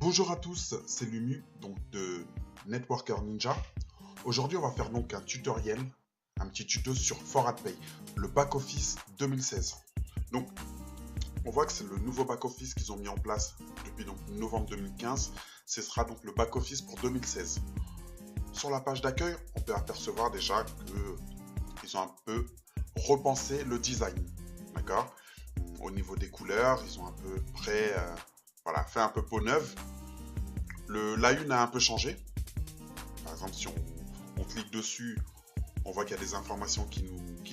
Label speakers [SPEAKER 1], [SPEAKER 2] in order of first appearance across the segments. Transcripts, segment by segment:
[SPEAKER 1] Bonjour à tous, c'est Lumu, donc de Networker Ninja. Aujourd'hui, on va faire donc un tutoriel, un petit tuto sur ForAdPay, le back-office 2016. Donc, on voit que c'est le nouveau back-office qu'ils ont mis en place depuis donc novembre 2015. Ce sera donc le back-office pour 2016. Sur la page d'accueil, on peut apercevoir déjà qu'ils ont un peu repensé le design, d'accord? Au niveau des couleurs, ils ont un peu fait un peu peau neuve. La une a un peu changé. Par exemple, si on clique dessus, on voit qu'il y a des informations qui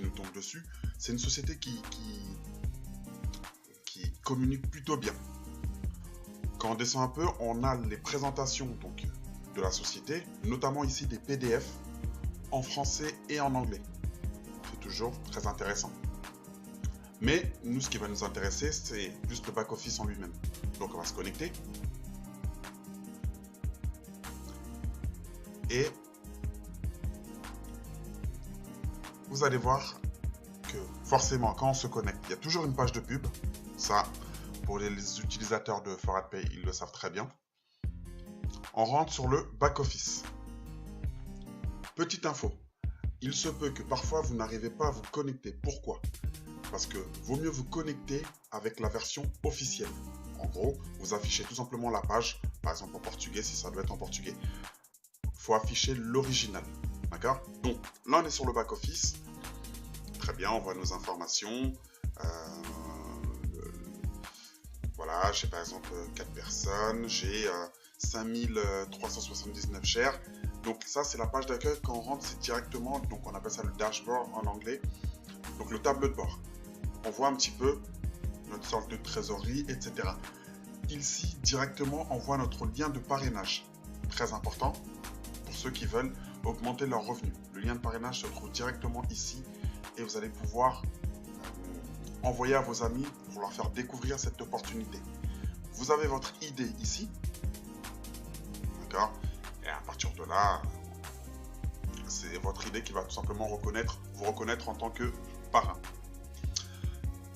[SPEAKER 1] nous tombent dessus. C'est une société qui communique plutôt bien. Quand on descend un peu, on a les présentations donc, de la société, notamment ici des PDF en français et en anglais. C'est toujours très intéressant. Mais nous, ce qui va nous intéresser, c'est plus le back-office en lui-même. Donc on va se connecter. Et vous allez voir que forcément, quand on se connecte, il y a toujours une page de pub. Ça, pour les utilisateurs de ForAdPay, ils le savent très bien. On rentre sur le back-office. Petite info, il se peut que parfois vous n'arrivez pas à vous connecter. Pourquoi? Parce que vaut mieux vous connecter avec la version officielle. En gros, vous affichez tout simplement la page, par exemple en portugais, si ça doit être en portugais. Il faut afficher l'original. D'accord? Donc, là, on est sur le back-office. Très bien, on voit nos informations. Voilà, j'ai par exemple 4 personnes, j'ai 5379 shares. Donc ça, c'est la page d'accueil. Quand on rentre, c'est directement, donc on appelle ça le dashboard en anglais. Donc le tableau de bord. On voit un petit peu notre sorte de trésorerie, etc. Ici, directement, on voit notre lien de parrainage. Très important pour ceux qui veulent augmenter leurs revenus. Le lien de parrainage se trouve directement ici et vous allez pouvoir envoyer à vos amis pour leur faire découvrir cette opportunité. Vous avez votre ID ici. D'accord? Et à partir de là, c'est votre ID qui va tout simplement vous reconnaître en tant que parrain.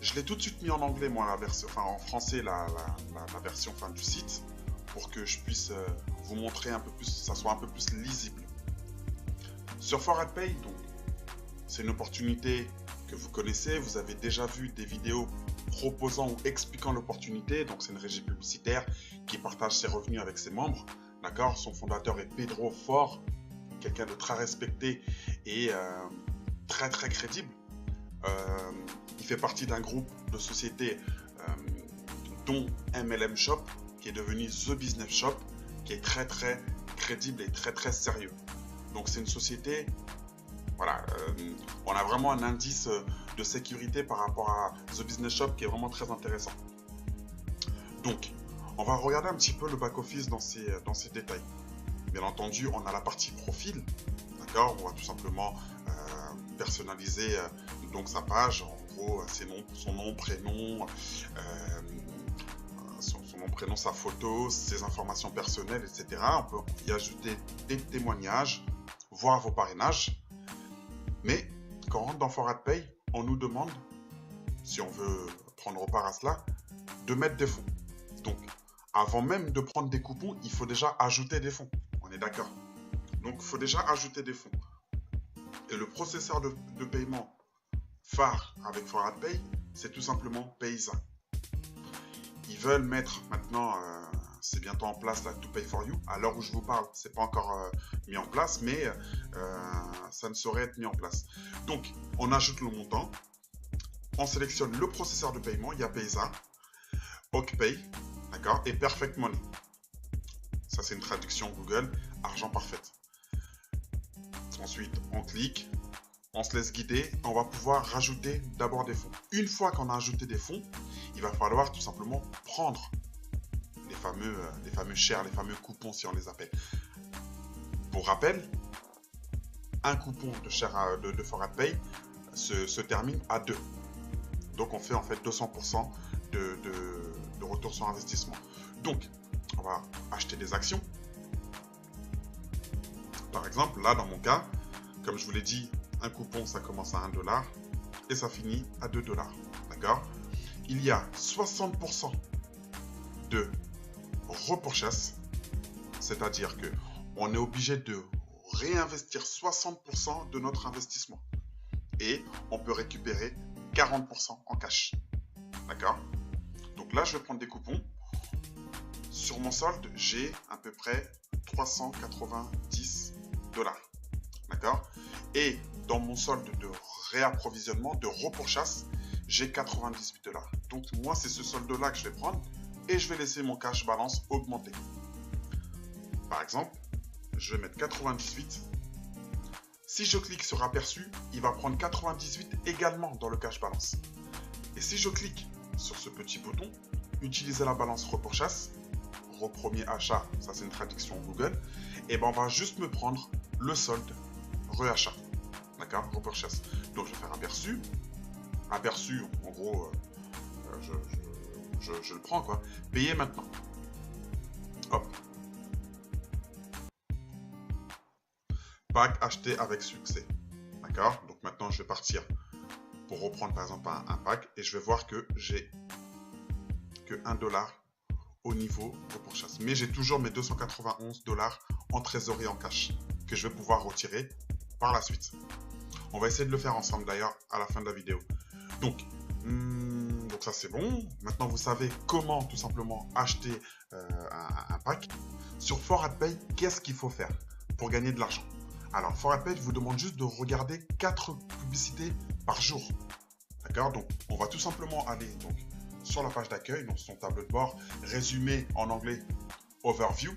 [SPEAKER 1] Je l'ai tout de suite mis en anglais, moi, en français, la version du site, pour que je puisse vous montrer un peu plus, ça soit un peu plus lisible. Sur ForAdPay, donc, c'est une opportunité que vous connaissez, vous avez déjà vu des vidéos proposant ou expliquant l'opportunité, donc c'est une régie publicitaire qui partage ses revenus avec ses membres, d'accord? Son fondateur est Pedro Fort, quelqu'un de très respecté et très crédible. Il fait partie d'un groupe de sociétés dont MLM Shop, qui est devenu The Business Shop, qui est très crédible et très sérieux. Donc c'est une société, voilà, on a vraiment un indice de sécurité par rapport à The Business Shop qui est vraiment très intéressant. Donc, on va regarder un petit peu le back-office dans ses détails. Bien entendu, on a la partie profil, d'accord? On va tout simplement personnaliser donc sa page, en gros, son nom, prénom, sa photo, ses informations personnelles, etc. On peut y ajouter des témoignages, voir vos parrainages. Mais quand on rentre dans ForAdPay, on nous demande, si on veut prendre part à cela, de mettre des fonds. Donc, avant même de prendre des coupons, il faut déjà ajouter des fonds. On est d'accord? Donc, il faut déjà ajouter des fonds. Et le processeur de paiement phare avec ForAdPay, c'est tout simplement Payza. Ils veulent mettre maintenant, c'est bientôt en place la To Pay For You. À l'heure où je vous parle, c'est pas encore mis en place, mais ça ne saurait être mis en place. Donc, on ajoute le montant, on sélectionne le processeur de paiement, il y a Payza, OkPay, d'accord, et Perfect Money. Ça, c'est une traduction Google, argent parfait. Ensuite, on clique, on se laisse guider, on va pouvoir rajouter d'abord des fonds. Une fois qu'on a ajouté des fonds, il va falloir tout simplement prendre les fameux shares, les fameux coupons si on les appelle. Pour rappel, un coupon de share de ForAdPay se termine à 2. Donc on fait en fait 200% de retour sur investissement. Donc on va acheter des actions. Par exemple, là dans mon cas, comme je vous l'ai dit, un coupon ça commence à 1 $ et ça finit à 2 $. D'accord? Il y a 60% de repourchasse, c'est-à-dire que on est obligé de réinvestir 60% de notre investissement et on peut récupérer 40% en cash. D'accord? Donc là, je vais prendre des coupons. Sur mon solde, j'ai à peu près 390 $. D'accord? Et dans mon solde de réapprovisionnement, de repourchasse, j'ai 98 $. Donc moi, c'est ce solde-là que je vais prendre et je vais laisser mon cash balance augmenter. Par exemple, je vais mettre 98. Si je clique sur aperçu, il va prendre 98 également dans le cash balance. Et si je clique sur ce petit bouton, utiliser la balance repourchasse, premier achat, ça c'est une traduction Google, et ben on va juste me prendre le solde reachat. D'accord? Repourchasse. Donc je vais faire aperçu. Aperçu, en gros, je le prends quoi. Payer maintenant. Hop. Pack acheté avec succès. D'accord? Donc maintenant je vais partir pour reprendre par exemple un pack et je vais voir que j'ai que $1 au niveau repourchasse. Mais j'ai toujours mes 291 $ en trésorerie en cash que je vais pouvoir retirer par la suite. On va essayer de le faire ensemble d'ailleurs à la fin de la vidéo. Donc ça c'est bon. Maintenant vous savez comment tout simplement acheter un pack. Sur ForAdPay, qu'est-ce qu'il faut faire pour gagner de l'argent? Alors ForAdPay vous demande juste de regarder 4 publicités par jour. D'accord? Donc on va tout simplement aller donc sur la page d'accueil, donc son tableau de bord, résumé en anglais Overview.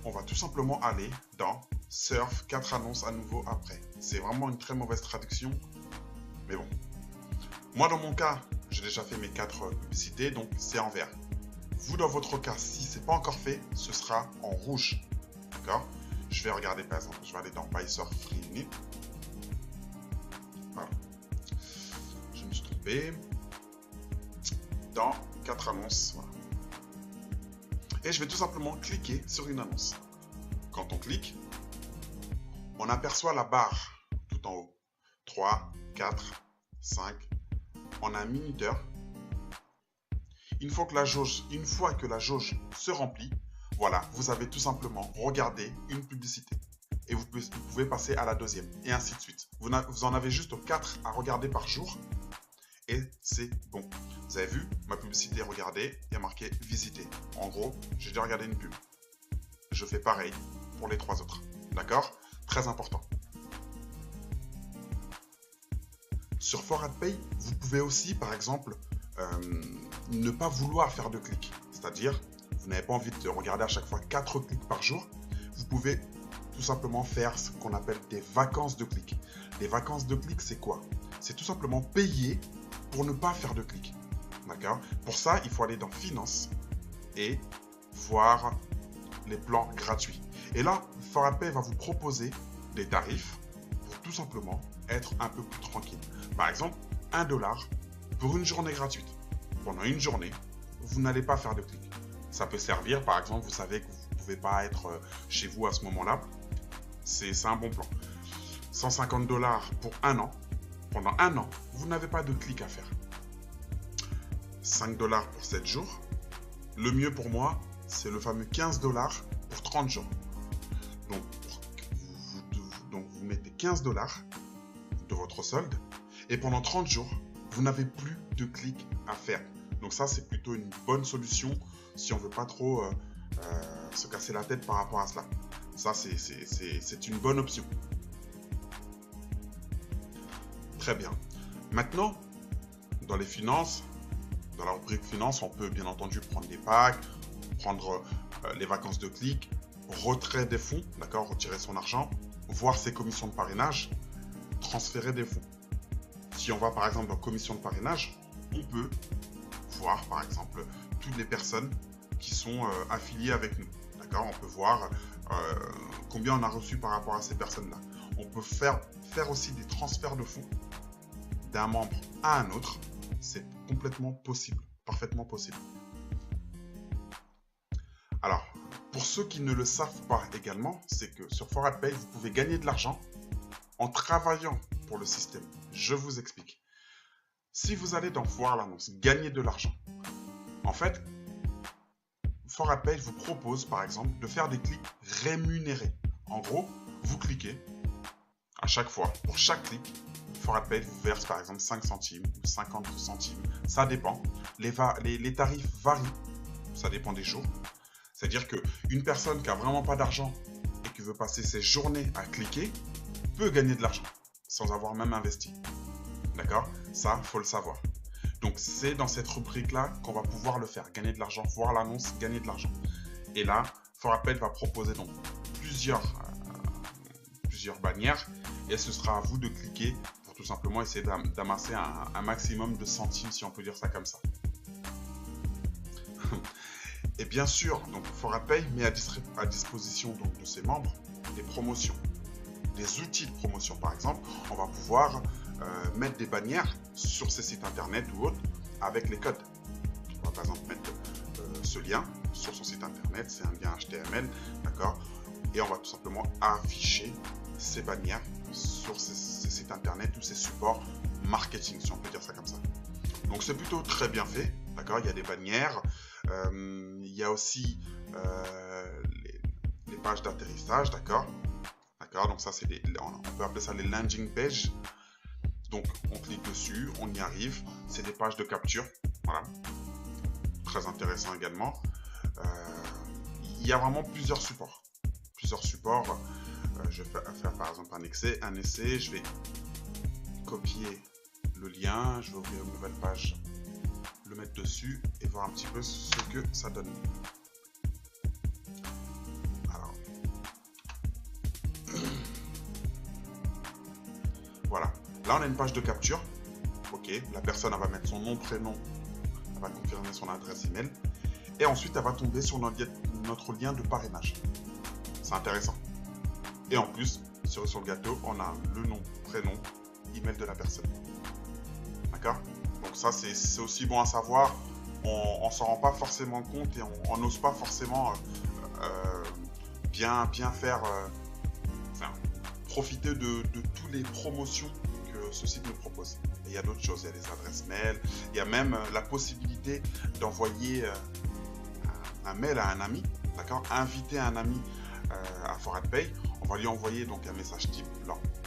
[SPEAKER 1] On va tout simplement aller dans Surf, 4 annonces à nouveau après. C'est vraiment une très mauvaise traduction, mais bon. Moi dans mon cas, j'ai déjà fait mes 4 publicités, donc c'est en vert. Vous dans votre cas, si c'est pas encore fait, ce sera en rouge. D'accord? Je vais regarder par exemple, je vais aller dans Buy Surf Free Unit. Voilà. Je me suis trompé. Dans 4 annonces. Voilà. Et je vais tout simplement cliquer sur une annonce. Quand on clique, on aperçoit la barre tout en haut. 3, 4, 5. On a un minuteur. Une fois que la jauge se remplit, voilà, vous avez tout simplement regardé une publicité. Et vous pouvez passer à la deuxième. Et ainsi de suite. Vous en avez juste 4 à regarder par jour. Et c'est bon. Vous avez vu, ma publicité, regardez, il y a marqué visiter. En gros, j'ai déjà regardé une pub. Je fais pareil pour les 3 autres. D'accord? Très important. Sur ForAdPay, vous pouvez aussi, par exemple, ne pas vouloir faire de clics. C'est-à-dire, vous n'avez pas envie de regarder à chaque fois 4 clics par jour. Vous pouvez tout simplement faire ce qu'on appelle des vacances de clics. Les vacances de clics, c'est quoi? C'est tout simplement payer pour ne pas faire de clics. D'accord? Pour ça, il faut aller dans Finance et voir les plans gratuits. Et là, ForAdPay va vous proposer des tarifs pour tout simplement être un peu plus tranquille. Par exemple, $1 pour une journée gratuite. Pendant une journée, vous n'allez pas faire de clics. Ça peut servir, par exemple, vous savez que vous ne pouvez pas être chez vous à ce moment-là. C'est un bon plan. $150 pour un an. Pendant un an, vous n'avez pas de clics à faire. $5 pour 7 jours. Le mieux pour moi, c'est le fameux $15 pour 30 jours. Donc, vous mettez $15 de votre solde et pendant 30 jours, vous n'avez plus de clics à faire. Donc ça, c'est plutôt une bonne solution si on ne veut pas trop se casser la tête par rapport à cela. Ça, c'est une bonne option. Très bien. Maintenant, dans les finances, dans la rubrique finance, on peut bien entendu prendre des packs, prendre les vacances de clics, retrait des fonds, d'accord, retirer son argent, voir ses commissions de parrainage, transférer des fonds. Si on va par exemple dans commission de parrainage, on peut voir par exemple toutes les personnes qui sont affiliées avec nous, d'accord. On peut voir combien on a reçu par rapport à ces personnes-là. On peut faire aussi des transferts de fonds d'un membre à un autre. C'est complètement possible, parfaitement possible. Alors, pour ceux qui ne le savent pas également, c'est que sur ForAdPay, vous pouvez gagner de l'argent en travaillant pour le système. Je vous explique. Si vous allez dans voir l'annonce, gagner de l'argent. En fait, ForAdPay vous propose par exemple de faire des clics rémunérés. En gros, vous cliquez à chaque fois, pour chaque clic, ForAdPay vous verse par exemple 5 centimes ou 50 centimes, ça dépend. Les tarifs varient, ça dépend des jours. C'est-à-dire qu'une personne qui a vraiment pas d'argent et qui veut passer ses journées à cliquer peut gagner de l'argent sans avoir même investi. D'accord? Ça, faut le savoir. Donc, c'est dans cette rubrique-là qu'on va pouvoir le faire, gagner de l'argent, voir l'annonce, gagner de l'argent. Et là, ForAdPay va proposer donc plusieurs bannières et ce sera à vous de cliquer pour tout simplement essayer d'amasser un maximum de centimes, si on peut dire ça comme ça. Et bien sûr, donc ForAdPay met à disposition donc, de ses membres des promotions, des outils de promotion. Par exemple, on va pouvoir mettre des bannières sur ces sites internet ou autres avec les codes. On va par exemple mettre ce lien sur son site internet, c'est un lien HTML, d'accord? Et on va tout simplement afficher ces bannières sur ces sites internet ou ces supports marketing, si on peut dire ça comme ça. Donc c'est plutôt très bien fait, d'accord? Il y a des bannières, il y a aussi les pages d'atterrissage, d'accord? D'accord, donc ça c'est on peut appeler ça les landing pages. Donc on clique dessus, on y arrive, c'est des pages de capture, voilà, très intéressant également. Il y a vraiment plusieurs supports. Je vais faire par exemple un essai, je vais copier le lien, je vais ouvrir une nouvelle page, le mettre dessus et voir un petit peu ce que ça donne. Alors, voilà. Là, on a une page de capture. Ok, la personne elle va mettre son nom, prénom, elle va confirmer son adresse email. Et ensuite, elle va tomber sur notre lien de parrainage. C'est intéressant. Et en plus, sur le gâteau, on a le nom, prénom, email de la personne. D'accord? Donc ça, c'est aussi bon à savoir. On s'en rend pas forcément compte et on n'ose pas forcément bien faire, profiter de toutes les promotions que ce site nous propose. Et il y a d'autres choses, il y a les adresses mail, il y a même la possibilité d'envoyer un mail à un ami, d'accord? Inviter un ami à ForAdPay, on va lui envoyer donc un message type.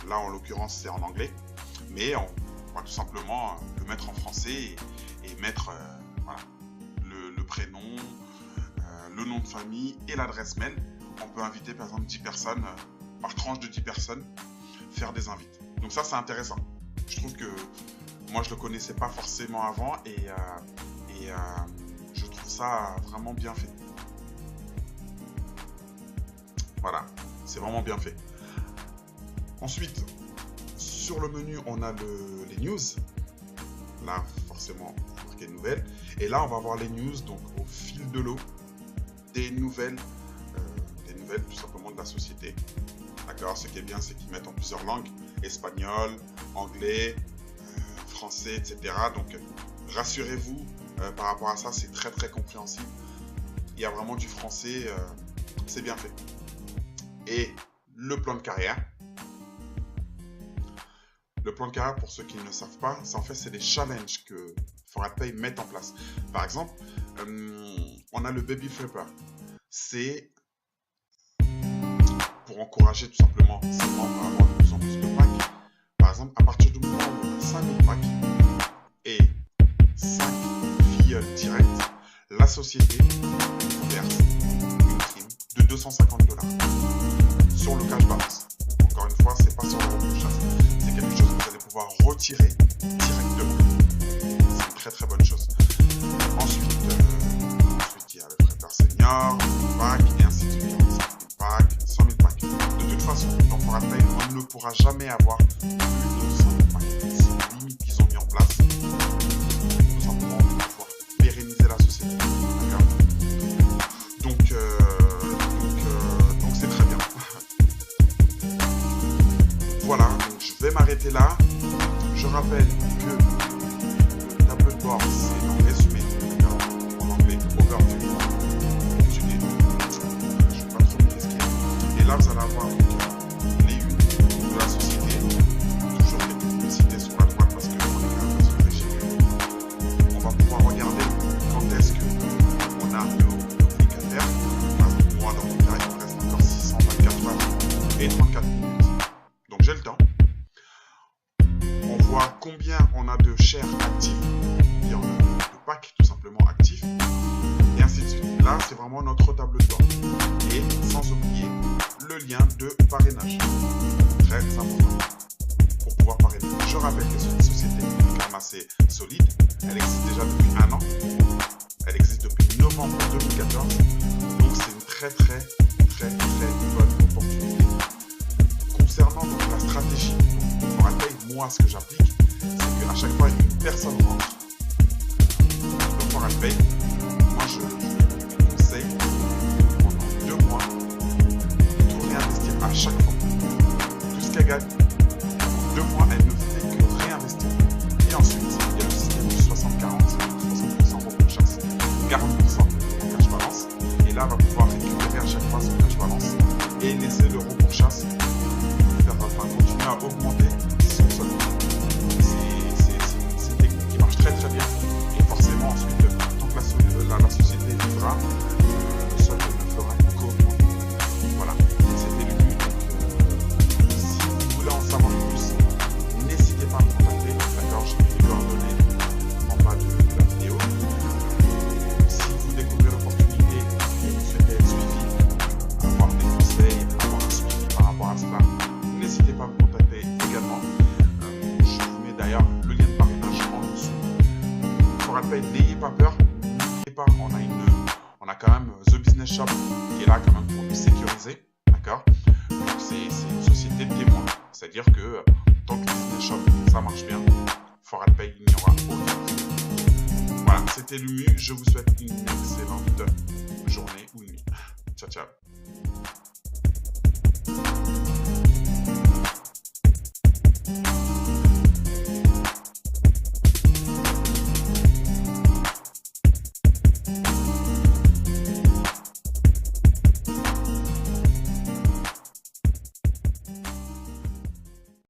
[SPEAKER 1] Là en l'occurrence c'est en anglais, mais on va tout simplement le mettre en français et mettre voilà, le prénom, le nom de famille et l'adresse mail. On peut inviter par exemple 10 personnes, par tranche de 10 personnes, faire des invites. Donc ça c'est intéressant. Je trouve que moi je le connaissais pas forcément avant et je trouve ça vraiment bien fait. Voilà, c'est vraiment bien fait. Ensuite, sur le menu, on a les news. Là, forcément, marqué nouvelles. Et là, on va voir les news, donc au fil de l'eau, des nouvelles tout simplement de la société. D'accord, ce qui est bien, c'est qu'ils mettent en plusieurs langues, espagnol, anglais, français, etc. Donc, rassurez-vous, par rapport à ça, c'est très très compréhensible. Il y a vraiment du français, c'est bien fait. Et le plan de carrière. Le plan de carrière, pour ceux qui ne savent pas, en fait, c'est des challenges que ForAdPay met en place. Par exemple, on a le Baby Flipper. C'est pour encourager tout simplement ses membres à avoir de plus en plus de packs. Par exemple, à partir du moment où on a 5000 packs et 5 filles directes, la société vous verse une prime de 250 $. Sur le cash balance. Encore une fois, c'est pas sur la vente de chasse. C'est quelque chose que vous allez pouvoir retirer directement. C'est une très très bonne chose. Ensuite, il y a le prêteur senior, pack et ainsi de suite. 50 000 packs, 100 000 packs. De toute façon, dans ForAdPay, on ne pourra jamais avoir plus de 100 000 packs. C'est une limite qu'ils ont mis en place. Tout simplement pour pouvoir pérenniser la société. D'accord? Donc c'est très bien. Voilà, donc je vais m'arrêter là. Je rappelle que le tableau de bord, c'est en résumé, en anglais, overview. Je ne vais pas trop m'expliquer. Et là, vous allez avoir les unes de la société. Toujours des publicités sur la droite parce qu'on est quand même dans un régime. On va pouvoir regarder quand est-ce qu'on a nos publications. voir combien on a de shares actifs, et on a de packs tout simplement actifs, et ainsi de suite. Là, c'est vraiment notre tableau de bord. Et sans oublier le lien de parrainage. Très important pour pouvoir parrainer. Je rappelle que c'est une société qui est quand même assez solide. Elle existe déjà depuis 1 an. Elle existe depuis novembre 2014. Donc, c'est une très bonne opportunité. Concernant donc, la stratégie, je rappelle, moi, ce que j'applique, c'est qu'à chaque fois une personne rentre dans ForEx, moi, je conseille pendant 2 mois de tout réinvestir à chaque fois. Tout ce qu'elle gagne, 2 mois, elle ne fait que réinvestir. Et ensuite, il y a le système du 60-40, 60% pour chasse, 40% en cash balance. Et là, elle va pouvoir récupérer à chaque fois son cash balance et laisser l'euro pour chasse continuer à augmenter son solde. C'est une technique qui marche très bien. Et forcément, ensuite, tant que la société vivra, le solde ne fera qu'augmenter. Voilà, c'était le but. Si vous voulez en savoir plus, n'hésitez pas à me contacter. D'accord, je vais les coordonnées en bas de la vidéo. Si vous découvrez l'opportunité et vous souhaitez être suivi, avoir des conseils, avoir un suivi par rapport à cela, n'hésitez pas à me contacter également. Je vous mets d'ailleurs le lien de parrainage en dessous. ForEx, n'ayez pas peur, n'oubliez pas, on a quand même The Business Shop qui est là quand même pour nous sécuriser. D'accord? Donc c'est une société de témoins. C'est-à-dire que tant que le Business Shop ça marche bien, ForEx, il n'y aura aucun. Voilà, c'était Lumu. Je vous souhaite une excellente journée ou nuit. Ciao, ciao.